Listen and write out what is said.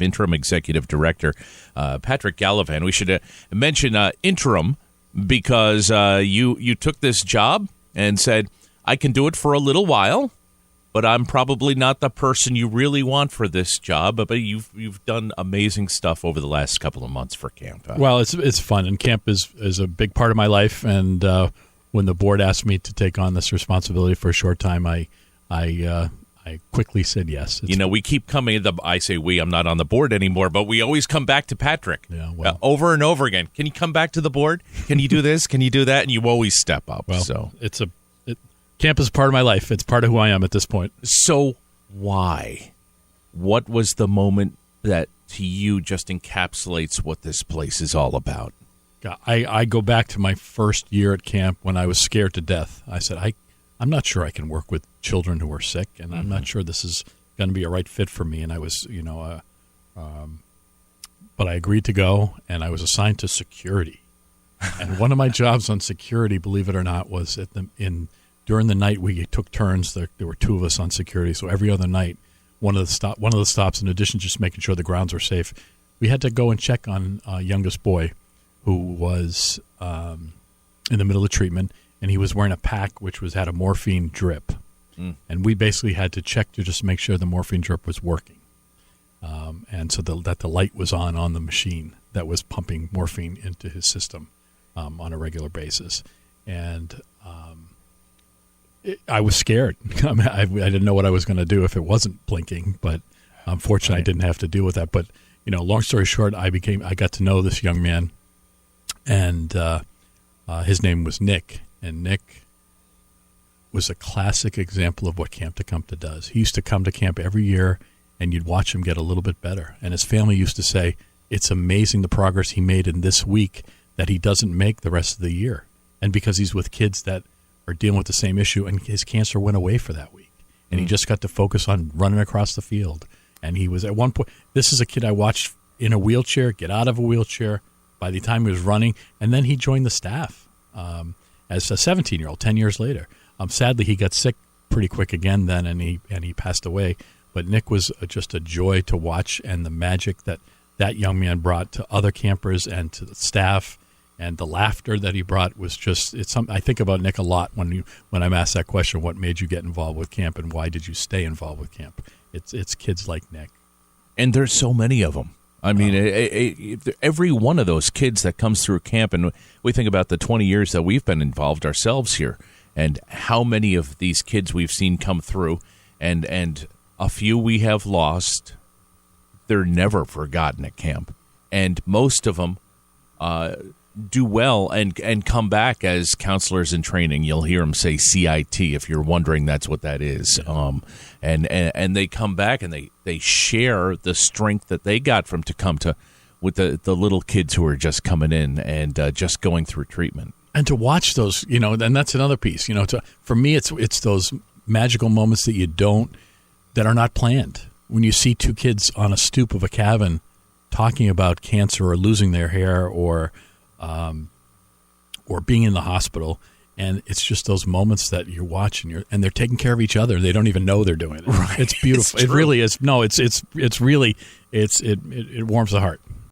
Interim Executive Director, Patrick Gallivan. We should mention Interim because you took this job and said, I can do it for a little while, but I'm probably not the person you really want for this job. But you've done amazing stuff over the last couple of months for camp. Well, it's fun, and camp is a big part of my life. And when the board asked me to take on this responsibility for a short time, I quickly said yes. We keep coming. I say we. I'm not on the board anymore, but we always come back to Patrick over and over again. Can you come back to the board? Can you do this? Can you do that? And you always step up. Well, so camp is part of my life. It's part of who I am at this point. So why? What was the moment that to you just encapsulates what this place is all about? I go back to my first year at camp when I was scared to death. I said, I'm not sure I can work with children who are sick, and I'm not sure this is going to be a right fit for me. And I was, but I agreed to go, and I was assigned to security. And one of my jobs on security, believe it or not, was during the night we took turns. There were two of us on security, so every other night, one of the stops, in addition to just making sure the grounds were safe, we had to go and check on youngest boy who was in the middle of treatment. And he was wearing a pack which had a morphine drip. And we basically had to check to just make sure the morphine drip was working. And so that the light was on the machine that was pumping morphine into his system on a regular basis. And I was scared. I didn't know what I was going to do if it wasn't blinking, but unfortunately I didn't have to deal with that. But, long story short, I got to know this young man, and his name was Nick. And Nick was a classic example of what Camp TaKumTA does. He used to come to camp every year, and you'd watch him get a little bit better. And his family used to say, it's amazing the progress he made in this week that he doesn't make the rest of the year. And because he's with kids that are dealing with the same issue, and his cancer went away for that week. And he just got to focus on running across the field. And he was at one point, this is a kid I watched in a wheelchair, get out of a wheelchair by the time he was running, and then he joined the staff. As a 17-year-old, 10 years later. Sadly, he got sick pretty quick again then, and he passed away. But Nick was just a joy to watch, and the magic that young man brought to other campers and to the staff, and the laughter that he brought was just, I think about Nick a lot when I'm asked that question, what made you get involved with camp and why did you stay involved with camp? It's kids like Nick. And there's so many of them. I mean, every one of those kids that comes through camp, and we think about the 20 years that we've been involved ourselves here, and how many of these kids we've seen come through, and a few we have lost. They're never forgotten at camp, and most of them do well and come back as counselors in training. You'll hear them say CIT if you're wondering that's what that is. And they come back and they share the strength that they got from TaKumTA with the little kids who are just coming in and just going through treatment. And to watch those, and that's another piece. For me, it's those magical moments that are not planned. When you see two kids on a stoop of a cabin talking about cancer or losing their hair or being in the hospital, and it's just those moments that you watch and they're taking care of each other. They don't even know they're doing it. Right. It's beautiful. It really is. No, it warms the heart.